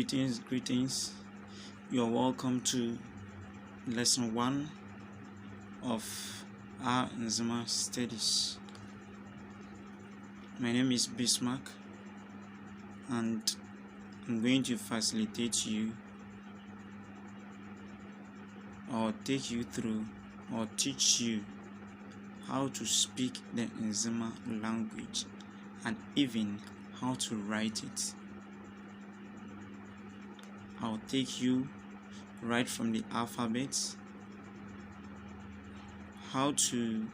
Greetings. You're welcome to lesson 1 of our Nzema studies. My name is Bismarck, and I'm going to facilitate you or take you through or teach you how to speak the Enzyma language and even how to write it. I'll take you right from the alphabet, how to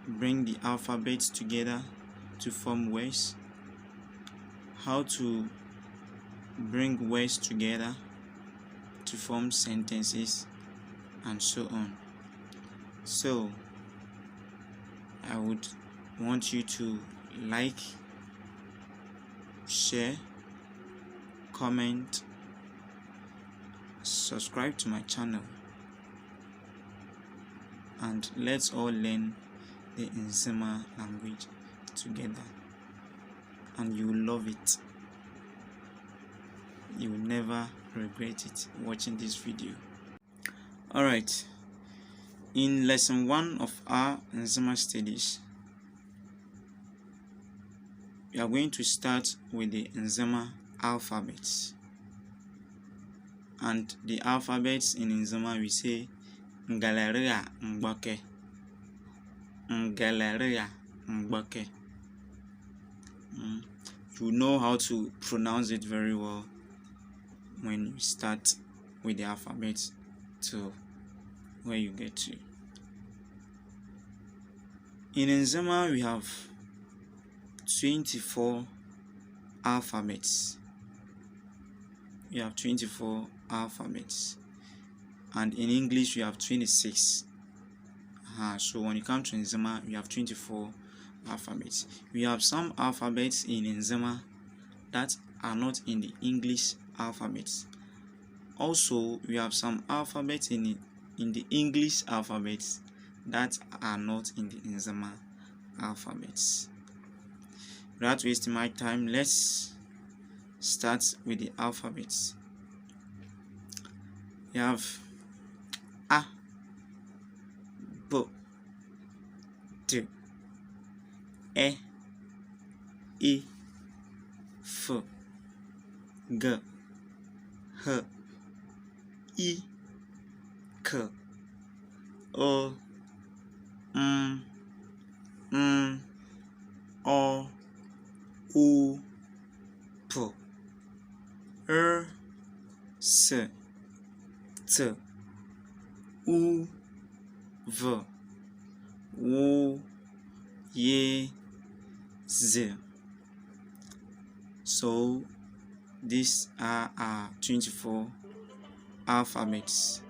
bring the alphabets together to form words, how to bring words together to form sentences, and so on. So I would want you to like, share, comment, subscribe to my channel, and let's all learn the Enzyma language together, and you will love it. You will never regret it watching this video. Alright, in lesson 1 of our Enzyma studies, we are going to start with the Enzyma alphabets. And the alphabets in Enzyma, we say Ngaleria Mboke. Ngaleria Mboke. You know how to pronounce it very well when you start with the alphabet to where you get to. In Enzyma, we have 24 alphabets. We have 24 alphabets, and in English we have 26. So when it comes to Enzyma, we have 24 alphabets. We have some alphabets in Enzyma that are not in the English alphabets. Also, we have some alphabets in the English alphabets that are not in the Enzyma alphabets. Without wasting my time, let's start with the alphabets. We have A, B, D, E, I, F, G, H, I, K, O, M, N, O, U, P, R, S, T, U, V, W, Y, Z. So these are our 24 alphabets.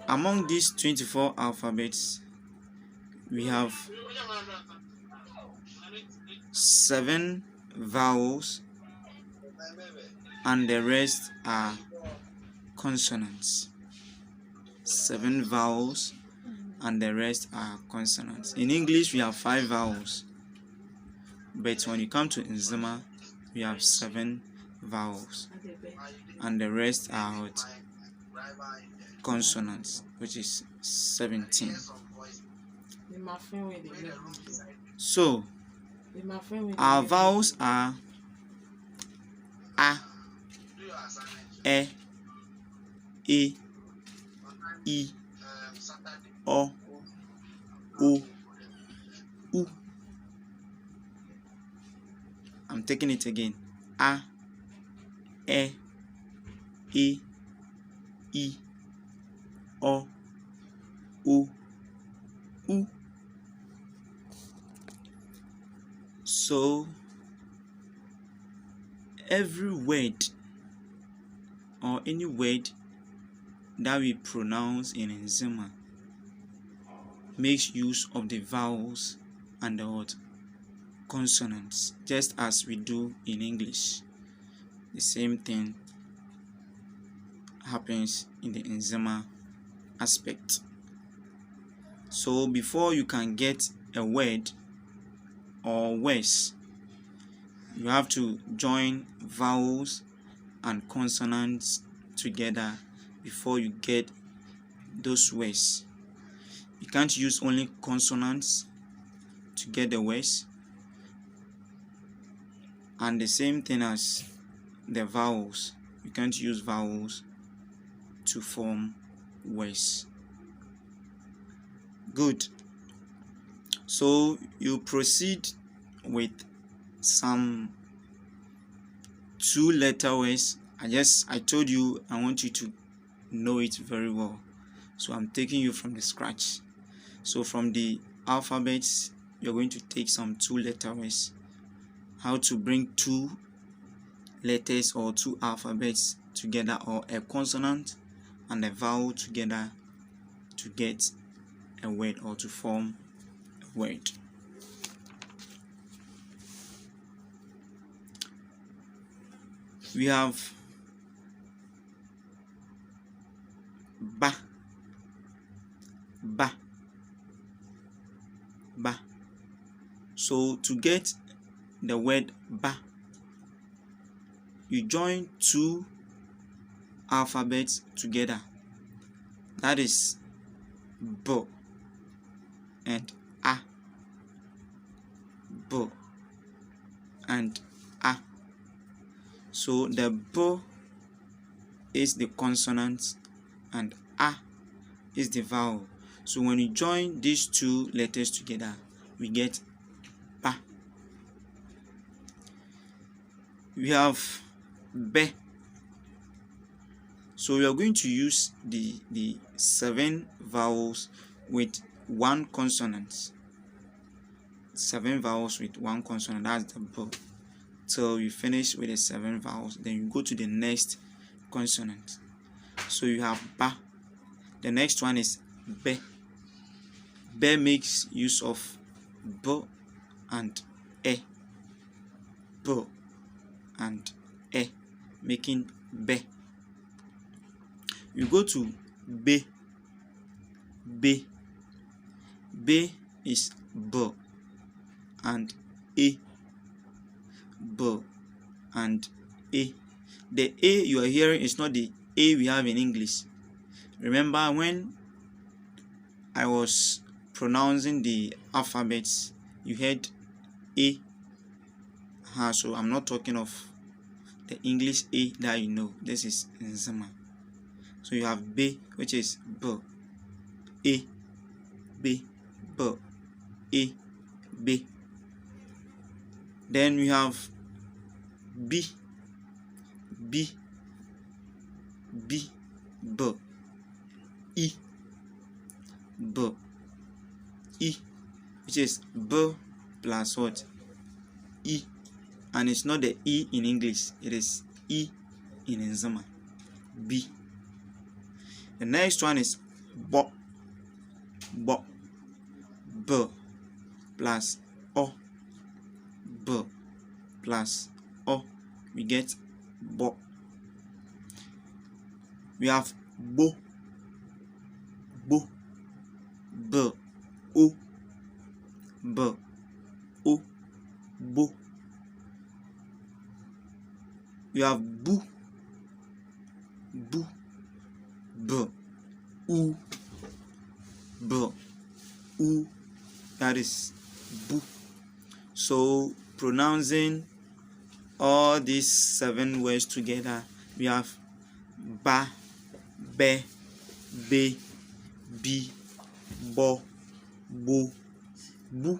Among these 24 alphabets, we have 7 vowels and the rest are consonants. 7 vowels and the rest are consonants. In English, we have 5 vowels, but when you come to Enzyma, we have 7 vowels and the rest are what? Consonants, which is 17. So our vowels are A, E, I, O, U, U. I'm taking it again. A, E, I, O, U, U. So every word or any word that we pronounce in Enzyma makes use of the vowels and the consonants, just as we do in English. The same thing happens in the Enzyma aspect. So before you can get a word or words, you have to join vowels and consonants together before you get those words. You can't use only consonants to get the words, and the same thing as the vowels. You can't use vowels to form words. Good. So you proceed with some 2-letter words. I told you I want you to know it very well. So I'm taking you from the scratch. So from the alphabets, you're going to take some 2-letter words. How to bring 2 letters or 2 alphabets together, or a consonant and a vowel together to get a word or to form a word. We have ba, ba, ba. So to get the word ba, you join 2 alphabets together. That is b and a, b and a. So the b is the consonant and a is the vowel. So when you join these 2 letters together, we get ba. We have be. So we are going to use the 7 vowels with 1 consonant. 7 vowels with 1 consonant, that's the b. Till you finish with the 7 vowels, then you go to the next consonant. So you have ba. The next one is be. Be makes use of b and e. B and e, making be. You go to be. Be. Be is b and e. B and a. The a you are hearing is not the a we have in English. Remember when I was pronouncing the alphabets, you heard a. So I'm not talking of the English a that you know. This is Nzema. So you have b, which is b, a, b, b, a, b. Then we have b, b, b, b, e, b, e, which is b plus what? E. And it's not the e in English, it is e in Enzyma. B. The next one is bo, bo, b plus o, b plus o, we get bo. We have bo, bo, b, o, b, o, bo. We have boo, boo, b, u, b, u. That is boo. So pronouncing all these 7 words together, we have ba, be, be, bi, bo, bo, boo.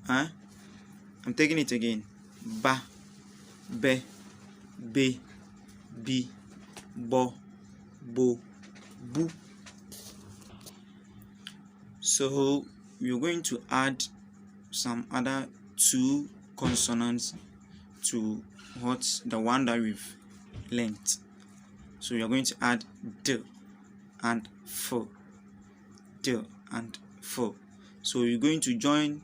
I'm taking it again. Ba, be, be, bi, bo, bo, boo. So we're going to add some other 2 consonants to the one that we've learned. So we are going to add d and f, d and f. So you're going to join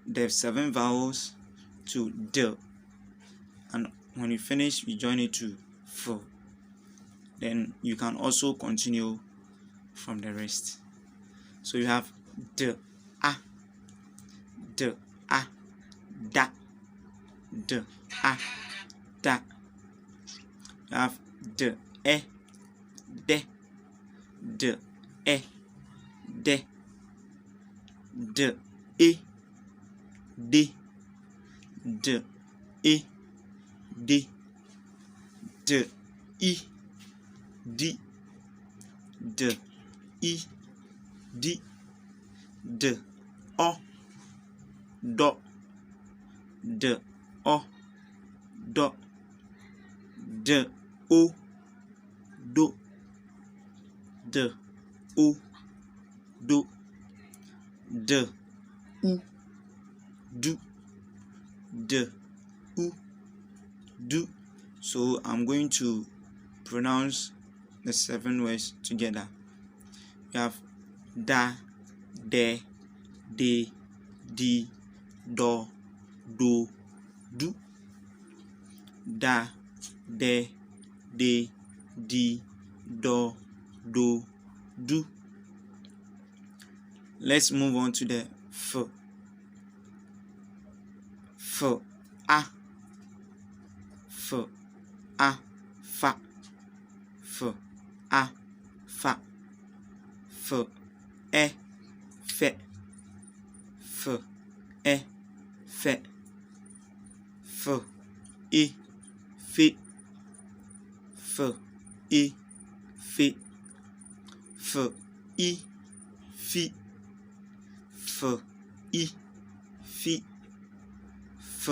the 7 vowels to d, and when you finish, you join it to f. Then you can also continue from the rest. So you have d, a, da, d, a, da. You have d, e, de, d, e, de, d, e, d, d, e, d, d, I, d, d, I, d, d, o, do, d, o, do, d, o, do, d, o, do, d, u, do, d, u, do. So I'm going to pronounce the 7 words together. You have da, de, di, do, do, da, de, di, do, do. Let's move on to the f, a, f, a, fa, f, a, fa, f, e, fe, f, e, fe, f, I, fi, f, I, fi, f, I, fi, f, I, fi, f,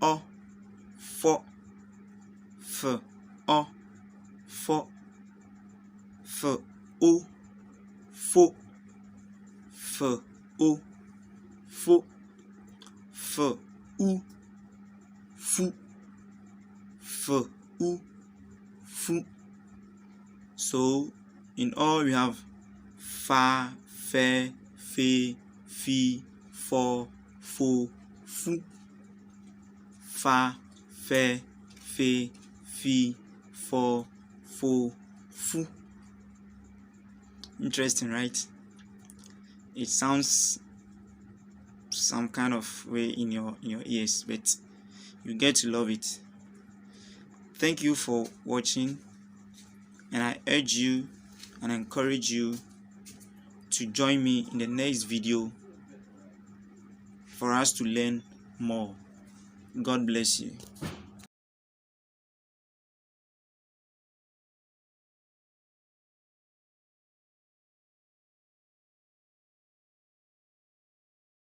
o, fo, f, o, fo, f, o, fo, f, o, fo, f, u, fu, f, u, fu. So in all we have fa, fe, fi, fo, fu, fa, fe, fi, fo, fu. Interesting, right? It sounds some kind of way in your ears, but you get to love it. Thank you for watching, and I urge you and encourage you to join me in the next video for us to learn more. God bless you.